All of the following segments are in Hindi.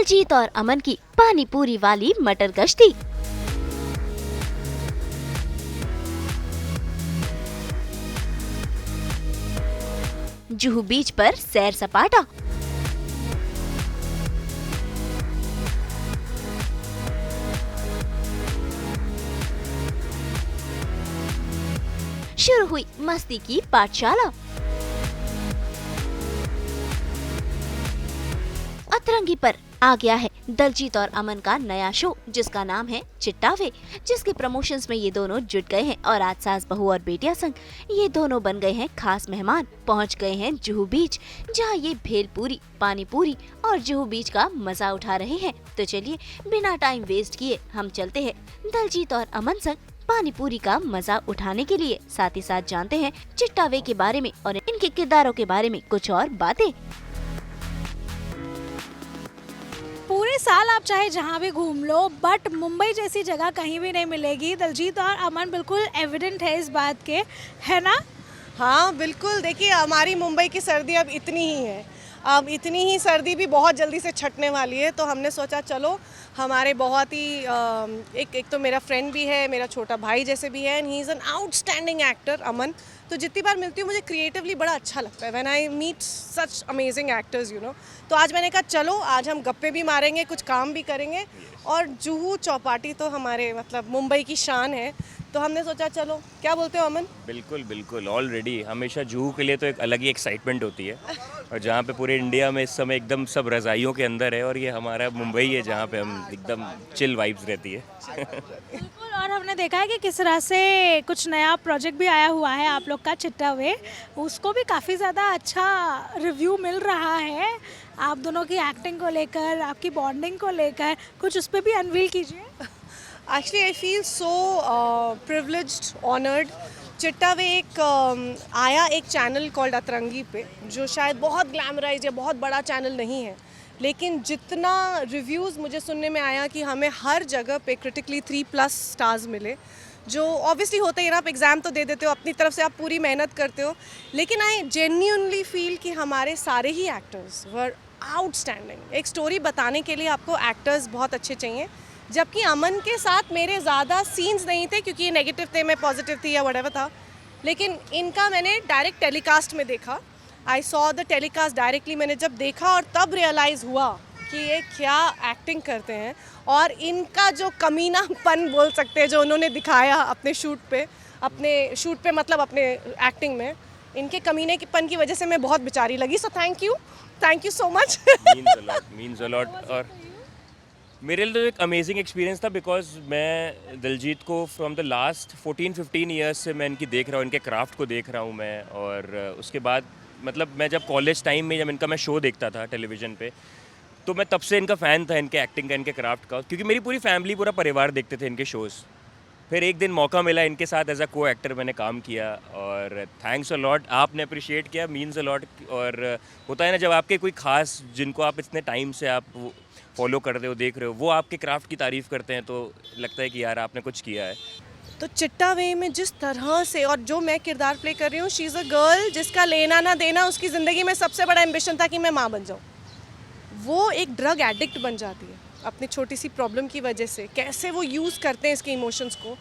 दलजीत और अमन की पानी पूरी वाली मटर गश्ती। जुहू बीच पर सैर सपाटा। शुरू हुई मस्ती की पाठशाला। अतरंगी पर आ गया है दलजीत और अमन का नया शो, जिसका नाम है चिट्टा वे, जिसके प्रमोशंस में ये दोनों जुट गए हैं और आज सास बहू और बेटिया संग ये दोनों बन गए हैं खास मेहमान। पहुंच गए हैं जुहू बीच, जहां ये भेलपूरी, पानी पूरी और जुहू बीच का मजा उठा रहे हैं। तो चलिए बिना टाइम वेस्ट किए हम चलते हैं दलजीत और अमन संग पानी पूरी का मजा उठाने के लिए। साथ ही साथ जानते हैं चिट्टा वे के बारे में और इनके किरदारों के बारे में कुछ और बातें। पूरे साल आप चाहे जहाँ भी घूम लो, बट मुंबई जैसी जगह कहीं भी नहीं मिलेगी। दलजीत और अमन बिल्कुल एविडेंट है इस बात के, है ना? हाँ बिल्कुल। देखिए हमारी मुंबई की सर्दी अब इतनी ही है, अब इतनी ही सर्दी भी बहुत जल्दी से छटने वाली है। तो हमने सोचा चलो हमारे बहुत ही एक तो मेरा फ्रेंड भी है, मेरा छोटा भाई जैसे भी है, and he is an outstanding actor Aman. तो जितनी बार मिलती हूँ मुझे क्रिएटिवली बड़ा अच्छा लगता है when I meet such amazing actors you know. तो आज मैंने कहा चलो आज हम गप्पे भी मारेंगे, कुछ काम भी करेंगे। और जुहू चौपाटी तो हमारे मतलब मुंबई की शान है, तो हमने सोचा चलो, क्या बोलते हो अमन? बिल्कुल बिल्कुल। ऑलरेडी हमेशा जुहू के लिए तो एक अलग ही एक्साइटमेंट होती है, और जहाँ पे पूरे इंडिया में इस समय एकदम सब रज़ाइयों के अंदर है, और ये हमारा मुंबई है जहाँ पे हम एकदम चिल वाइब्स रहती है। बिल्कुल। और हमने देखा है कि किस तरह से कुछ नया प्रोजेक्ट भी आया हुआ है आप लोग का चिट्टा वे, उसको भी काफ़ी ज़्यादा अच्छा रिव्यू मिल रहा है। आप दोनों की एक्टिंग को लेकर, आपकी बॉन्डिंग को लेकर कुछ उस पर भी अनवील कीजिए। Actually, I feel so privileged, honored. चिट्टा वे एक आया एक चैनल कॉल्ड अतरंगी पे, जो शायद बहुत ग्लैमराइज या बहुत बड़ा चैनल नहीं है, लेकिन जितना रिव्यूज़ मुझे सुनने में आया कि हमें हर जगह पे क्रिटिकली 3+ स्टार्स मिले, जो ऑब्वियसली होते ही ना, आप एग्ज़ाम तो दे देते हो, अपनी तरफ से आप पूरी मेहनत करते हो, लेकिन आई जेन्युइनली फील कि हमारे सारे ही एक्टर्स वर आउटस्टैंडिंग। एक स्टोरी बताने के लिए आपको एक्टर्स बहुत अच्छे चाहिए, जबकि अमन के साथ मेरे ज़्यादा सीन्स नहीं थे क्योंकि ये नेगेटिव थे, मैं पॉजिटिव थी या व्हाटएवर था, लेकिन इनका मैंने डायरेक्ट टेलीकास्ट में देखा। I saw the telecast directly. मैंने जब देखा और तब रियलाइज़ हुआ कि ये क्या एक्टिंग करते हैं, और इनका जो कमीनापन बोल सकते हैं जो उन्होंने दिखाया अपने शूट पे मतलब अपने एक्टिंग में, इनके कमीनेपन की वजह से मैं बहुत बेचारी लगी। So thank you so much. Means a lot. और मेरे लिए तो एक अमेजिंग एक्सपीरियंस था, बिकॉज मैं दिलजीत को फ्रॉम द लास्ट 14-15 ईयर्स से मैं इनकी देख रहा हूँ, इनके क्राफ्ट को देख रहा हूँ मैं। और उसके बाद मतलब मैं जब कॉलेज टाइम में जब इनका मैं शो देखता था टेलीविज़न पे, तो मैं तब से इनका फ़ैन था, इनके एक्टिंग का, इनके क्राफ्ट का, क्योंकि मेरी पूरी फैमिली, पूरा परिवार देखते थे इनके शोज़। फिर एक दिन मौका मिला इनके साथ एज अ को एक्टर मैंने काम किया, और थैंक्स अ लॉट, आपने अप्रिशिएट किया, मीन्स अ लॉट। और होता है ना जब आपके कोई खास, जिनको आप इतने टाइम से आप फॉलो कर रहे हो, देख रहे हो, वो आपके क्राफ्ट की तारीफ़ करते हैं, तो लगता है कि यार आपने कुछ किया है। तो चिट्टा वे में जिस तरह से, और जो मैं किरदार प्ले कर रही हूँ, शी इज़ अ गर्ल जिसका लेना ना देना, उसकी ज़िंदगी में सबसे बड़ा एम्बिशन था कि मैं माँ बन जाऊँ। वो एक ड्रग एडिक्ट बन जाती है अपनी छोटी सी प्रॉब्लम की वजह से, कैसे वो यूज़ करते हैं इसके इमोशंस को,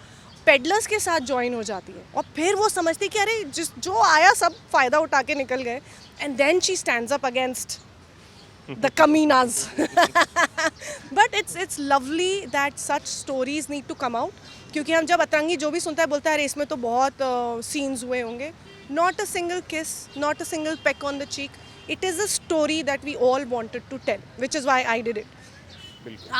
पेडलर्स के साथ ज्वाइन हो जाती है, और फिर वो समझती है कि अरे जो आया सब फ़ायदा उठा के निकल गए, and then she stands up against the kaminas. But it's lovely that such stories need to come out, क्योंकि हम जब अतरंगी जो भी सुनता है बोलता है अरे इसमें तो बहुत सीन्स हुए होंगे। Not a single kiss, not a single peck on the cheek. It is a story that we all wanted to tell, which is why I did it.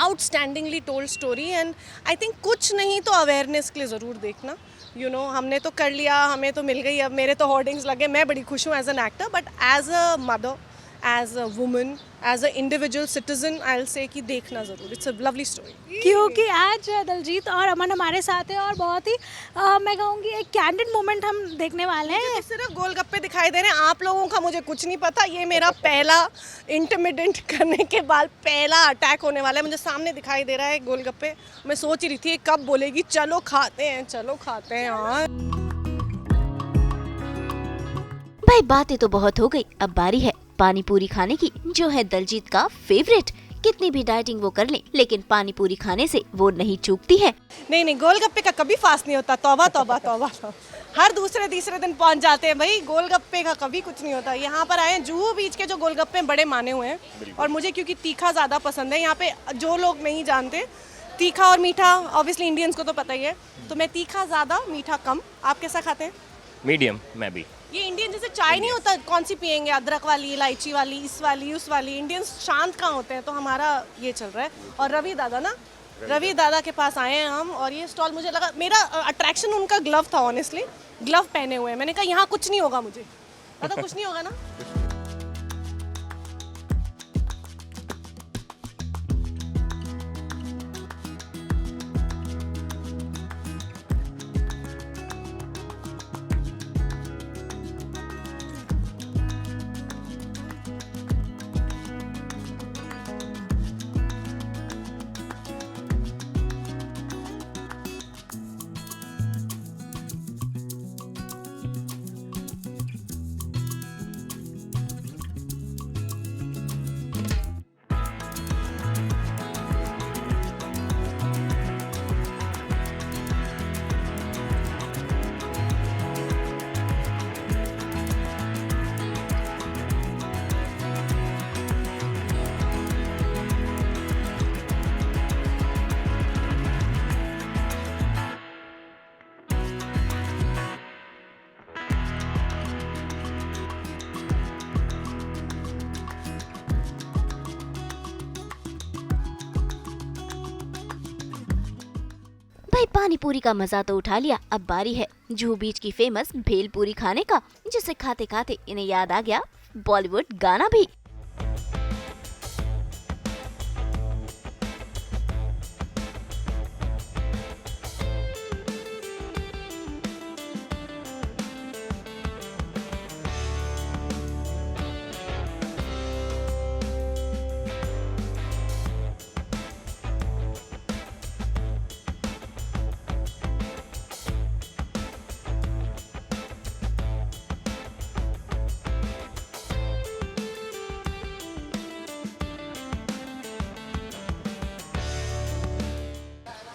Outstandingly told story, and I think कुछ नहीं तो अवेयरनेस के लिए ज़रूर देखना। You know, हमने तो कर लिया, हमें तो मिल गई, अब मेरे तो होर्डिंग्स लगे, मैं बड़ी खुश हूँ as an actor, but as a mother, as a woman, as an individual citizen, I'll say कि देखना ज़रूर। It's a lovely story. क्योंकि आज दलजीत और अमन हमारे साथ है, और बहुत ही मैं कहूँगी एक कैंडिड मोमेंट हम देखने वाले हैं। तो सिर्फ गोलगप्पे दिखाई दे रहे हैं, आप लोगों का मुझे कुछ नहीं पता। ये मेरा पहला इंटिमिडेट करने के बाद पहला अटैक होने वाला है। मुझे सामने दिखाई दे रहा है गोलगप्पे, मैं सोच ही रही थी कब बोलेगी चलो खाते हैं यार। भाई बातें तो बहुत हो गई, अब बारी है पानी पूरी खाने की, जो है दलजीत का फेवरेट। कितनी भी डाइटिंग वो कर ले, लेकिन पानी पूरी खाने से वो नहीं चूकती है। नहीं, गोलगप्पे का कभी फास्ट नहीं होता। तौबा तौबा तौबा। हर दूसरे तीसरे दिन पहुंच जाते हैं भाई। गोलगप्पे का कभी कुछ नहीं होता। यहाँ पर आए हैं, जुहू बीच के जो गोलगप्पे बड़े माने हुए हैं, और मुझे क्योंकि तीखा ज़्यादा पसंद है। यहाँ पे जो लोग नहीं जानते, तीखा और मीठा ऑब्वियसली इंडियंस को तो पता ही है, तो मैं तीखा ज़्यादा मीठा कम। आप कैसा खाते हैं? मीडियम, मैं भी। ये इंडियन जैसे चाय नहीं होता, कौन सी पियेंगे, अदरक वाली, इलायची वाली, इस वाली, उस वाली। इंडियंस शांत कहाँ होते हैं, तो हमारा ये चल रहा है। और रवि दादा के पास आए हैं हम, और ये स्टॉल मुझे लगा, मेरा अट्रैक्शन उनका ग्लव था ऑनेस्टली। ग्लव पहने हुए हैं, मैंने कहा यहाँ कुछ नहीं होगा, मुझे मतलब कुछ नहीं होगा ना। भाई पानी पूरी का मजा तो उठा लिया, अब बारी है जुहू बीच की फेमस भेल पूरी खाने का, जिसे खाते खाते इन्हें याद आ गया बॉलीवुड गाना भी।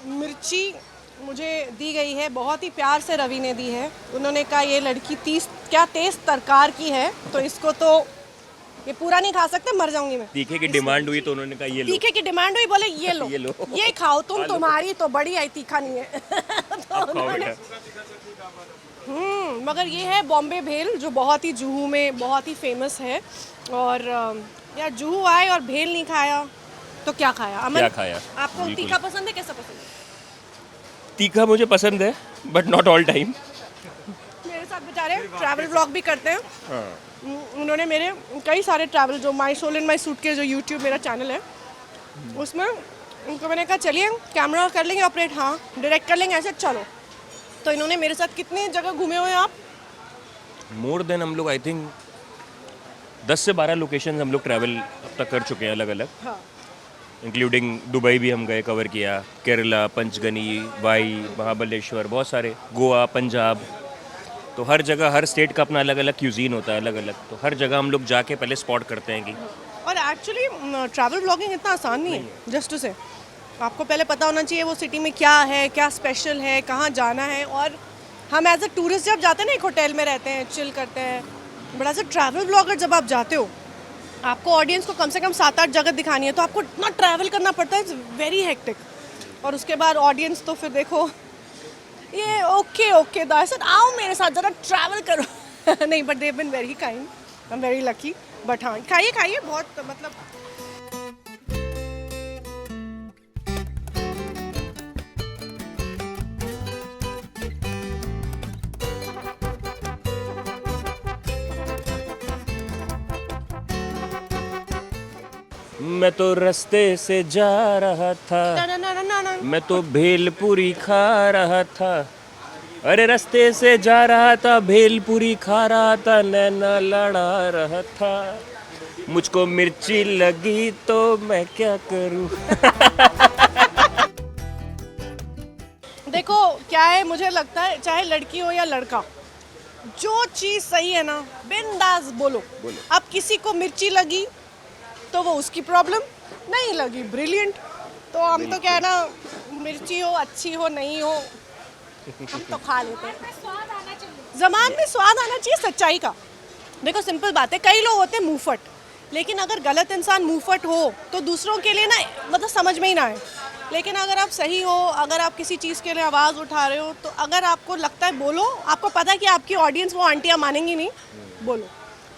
मिर्ची मुझे दी गई है, बहुत ही प्यार से रवि ने दी है। उन्होंने कहा ये लड़की क्या तेज तरकार की है, तो इसको तो ये पूरा नहीं खा सकते, मर जाऊंगी मैं। तीखे की डिमांड हुई तो उन्होंने कहा ये लो। तीखे की डिमांड हुई, बोले ये लो, ये खाओ तुम, तुम्हारी तो बड़ी आई, तीखा नहीं है। तो उन्होंने मगर ये है बॉम्बे भेल, जो बहुत ही जुहू में बहुत ही फेमस है। और यार जुहू आए और भेल नहीं खाया तो क्या खाया? अमन, क्या खाया? आपको तीखा पसंद है, कैसा पसंद है? तीखा मुझे पसंद है, बट नॉट ऑल टाइम। मेरे साथ बेचारे ट्रैवल व्लॉग भी करते हैं। उन्होंने मेरे कई सारे ट्रैवल, जो my soul and my suit के जो यूट्यूब मेरा चैनल है, उसमें उनको मैंने कहा चलिए कैमरा कर लेंगे ऑपरेट, हाँ डायरेक्ट कर लेंगे, ऐसे चलो। तो इन्होंने मेरे साथ कितने जगह घूमे हुए हैं आप? मोर देन हम लोग आई थिंक 10 से 12 लोकेशन हम लोग ट्रैवल अब तक कर चुके हैं अलग अलग, हाँ। इंक्लूडिंग दुबई भी हम गए, कवर किया, केरला, पंचगनी, वाई, महाबलेश्वर, बहुत सारे, गोवा, पंजाब। तो हर जगह हर स्टेट का अपना अलग अलग क्यूजीन होता है, अलग अलग, तो हर जगह हम लोग जाके पहले स्पॉट करते हैं कि। और एक्चुअली ट्रैवल ब्लॉगिंग इतना आसान नहीं है, जस्ट टू से आपको पहले पता होना चाहिए वो सिटी में क्या है, क्या स्पेशल है, कहाँ जाना है। और हम एज अ टूरिस्ट जब जाते हैं ना, एक होटल में रहते हैं, चिल करते हैं, but as a travel blogger जब आप जाते हो, आपको ऑडियंस को कम से कम 7-8 जगह दिखानी है, तो आपको इतना ट्रैवल करना पड़ता है, इट्स वेरी हेक्टिक। और उसके बाद ऑडियंस तो फिर देखो ये ओके दर्शक आओ मेरे साथ जरा ट्रैवल करो। नहीं, but they have been very kind, I am very lucky. But हाँ, खाइए बहुत, मतलब मैं तो रास्ते से जा रहा था, ना। मैं तो भेलपुरी खा रहा था, अरे रास्ते से जा रहा था, भेलपुरी खा रहा था, नैना लड़ा रहा था, मुझको मिर्ची लगी तो मैं क्या करूं। देखो क्या है, मुझे लगता है चाहे लड़की हो या लड़का, जो चीज़ सही है ना बिंदास बोलो। अब किसी को मिर्ची लगी तो वो उसकी प्रॉब्लम, नहीं लगी ब्रिलियंट। तो हम तो क्या है ना, मिर्ची हो अच्छी हो नहीं हो हम तो खा लेते हैं। ज़बान में स्वाद आना चाहिए सच्चाई का। देखो सिंपल बात है, कई लोग होते हैं मुंहफट, लेकिन अगर गलत इंसान मुंहफट हो तो दूसरों के लिए ना मतलब समझ में ही ना आए। लेकिन अगर आप सही हो, अगर आप किसी चीज़ के लिए आवाज़ उठा रहे हो, तो अगर आपको लगता है बोलो, आपको पता है कि आपकी ऑडियंस वो आंटियाँ मानेंगी नहीं, बोलो।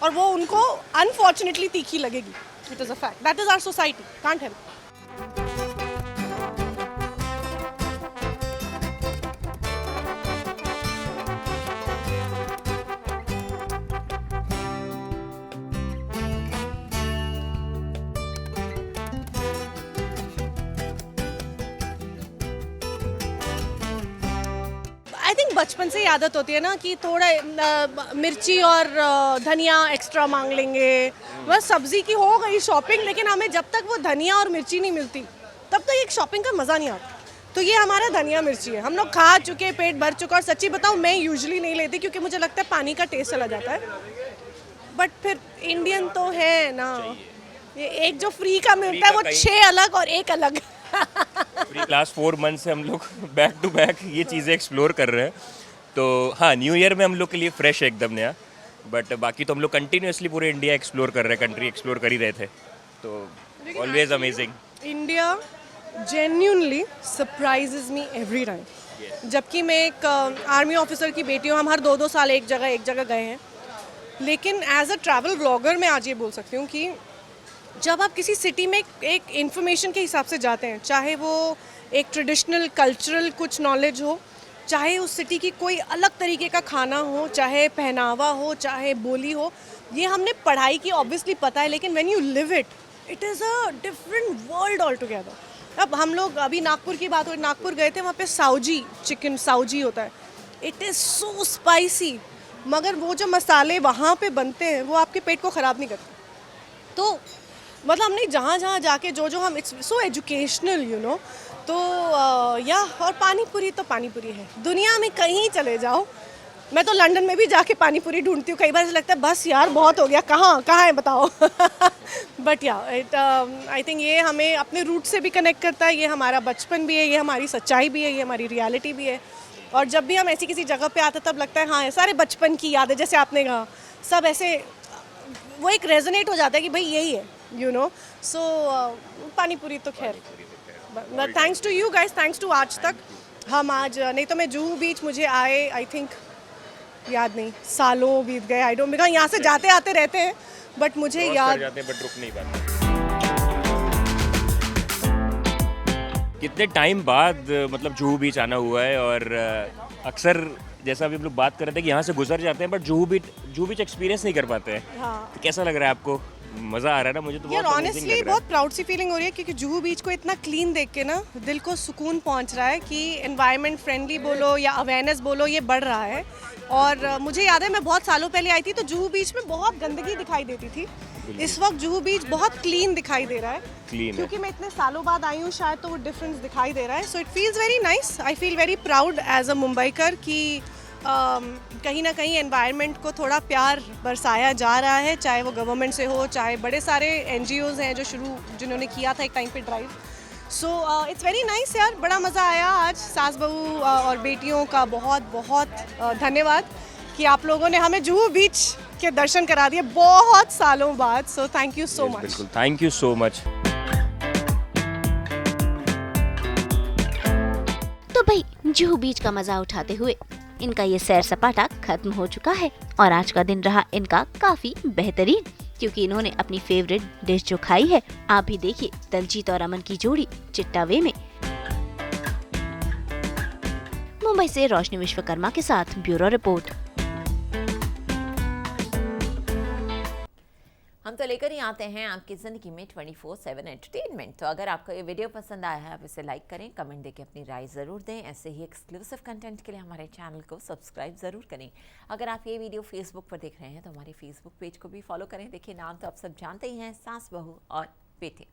और वो उनको अनफॉर्चुनेटली तीखी लगेगी। It is a fact, that is our society, can't help. I think बचपन से ही आदत होती है ना कि थोड़ा मिर्ची और धनिया एक्स्ट्रा मांग लेंगे। बस सब्जी की हो गई शॉपिंग, लेकिन हमें जब तक वो धनिया और मिर्ची नहीं मिलती तब तक एक शॉपिंग का मज़ा नहीं आता। तो ये हमारा धनिया मिर्ची है, हम लोग खा चुके, पेट भर चुका। और सच्ची बताऊँ, मैं यूजुअली नहीं लेती क्योंकि मुझे लगता है पानी का टेस्ट चला जाता है। बट फिर इंडियन तो है ना, ये एक जो फ्री का मिलता है वो 6 अलग और एक अलग। लास्ट 4 मंथ से हम लोग बैक टू बैक ये चीज़ें एक्सप्लोर कर रहे हैं। तो हाँ, न्यू ईयर में हम लोग के लिए फ्रेश है एकदम नया, बट बाकी तो हम लोग कंटिन्यूसली पूरे इंडिया एक्सप्लोर कर रहे हैं, कंट्री एक्सप्लोर कर ही रहे थे। तो always amazing. India genuinely surprises me every time. जबकि मैं एक आर्मी ऑफिसर की बेटी हूँ, हम हर 2-2 साल एक जगह गए हैं। लेकिन एज अ ट्रैवल ब्लॉगर मैं आज ये बोल सकती हूँ कि जब आप किसी सिटी में एक इन्फॉर्मेशन के हिसाब से जाते हैं, चाहे वो एक ट्रेडिशनल कल्चरल कुछ नॉलेज हो, चाहे उस सिटी की कोई अलग तरीके का खाना हो, चाहे पहनावा हो, चाहे बोली हो, ये हमने पढ़ाई की ऑब्वियसली पता है, लेकिन when you live it, it is a different world all together. अब हम लोग अभी नागपुर की बात हो, नागपुर गए थे, वहाँ पे साउजी चिकन साउजी होता है। इट इज़ सो स्पाइसी, मगर वो जो मसाले वहाँ पे बनते हैं वो आपके पेट को ख़राब नहीं करते। तो मतलब हमने जहाँ जहाँ जाके जो हम, it's so educational you know. तो या और पानी पूरी तो पानी पूरी है, दुनिया में कहीं चले जाओ। मैं तो लंदन में भी जाके पानी पूरी ढूंढती हूँ, कई बार ऐसा लगता है बस यार बहुत हो गया, कहाँ है बताओ। बट या इट आई थिंक ये हमें अपने रूट से भी कनेक्ट करता है, ये हमारा बचपन भी है, ये हमारी सच्चाई भी है, ये हमारी रियलिटी भी है। और जब भी हम ऐसी किसी जगह पे आते तब लगता है हाँ, सारे बचपन की यादें, जैसे आपने कहा, सब ऐसे वो एक रेजोनेट हो जाता है कि भाई यही है, यू नो। सो पानी पूरी तो खैर, thanks to you guys, thanks to Aaj Tak. हम आज, नहीं तो मैं जुहू बीच मुझे आए आई थिंक याद नहीं, सालों बीत गए, आई डोंट, बिकॉज़ यहाँ से जाते आते रहते हैं, बट मुझे याद जाते हैं बट रुक नहीं पाते। कितने टाइम बाद मतलब जुहू बीच आना हुआ है, और अक्सर जैसा अभी हम लोग बात कर रहे थे कि यहाँ से गुजर जाते हैं बट जुहू बीच एक्सपीरियंस नहीं कर पाते हैं। हाँ। तो कैसा लग रहा है आपको? मज़ा आ रहा है ना? मुझे तो यार बहुत amazing ऑनेस्टली लग रहा है। बहुत प्राउड सी फीलिंग हो रही है, क्योंकि जुहू बीच को इतना क्लीन देख के ना दिल को सुकून पहुंच रहा है कि एनवायरनमेंट फ्रेंडली बोलो या अवेयरनेस बोलो, ये बढ़ रहा है। और मुझे याद है मैं बहुत सालों पहले आई थी तो जुहू बीच में बहुत गंदगी दिखाई देती थी। इस वक्त जुहू बीच बहुत क्लीन दिखाई दे रहा है, Clean है। क्योंकि मैं इतने सालों बाद आई हूँ शायद, तो वो डिफरेंस दिखाई दे रहा है। So it feels very nice, I feel very proud as a Mumbaikar कि कहीं ना कहीं एनवायरनमेंट को थोड़ा प्यार बरसाया जा रहा है, चाहे वो गवर्नमेंट से हो, चाहे बड़े सारे NGOs हैं जो जिन्होंने किया था एक टाइम पे drive. So it's very nice यार, बड़ा मज़ा आया आज। सास बहू और बेटियों का बहुत बहुत धन्यवाद कि आप लोगों ने हमें जुहू बीच के दर्शन करा दिए बहुत सालों बाद। So thank you so much. बिल्कुल, थैंक यू सो मच। तो भाई जुहू बीच का मजा उठाते हुए इनका ये सैर सपाटा खत्म हो चुका है, और आज का दिन रहा इनका काफी बेहतरीन, क्योंकि इन्होंने अपनी फेवरेट डिश जो खाई है, आप भी देखिए, दलजीत और अमन की जोड़ी चिट्टा वे में। मुंबई से रोशनी विश्वकर्मा के साथ ब्यूरो रिपोर्ट। हम तो लेकर ही आते हैं आपकी ज़िंदगी में 24/7 एंटरटेनमेंट। तो अगर आपको ये वीडियो पसंद आया है, आप इसे लाइक करें, कमेंट देके अपनी राय ज़रूर दें। ऐसे ही एक्सक्लूसिव कंटेंट के लिए हमारे चैनल को सब्सक्राइब ज़रूर करें। अगर आप ये वीडियो फेसबुक पर देख रहे हैं तो हमारे फेसबुक पेज को भी फॉलो करें। देखिए, नाम तो आप सब जानते ही हैं, सास बहू और बेटे।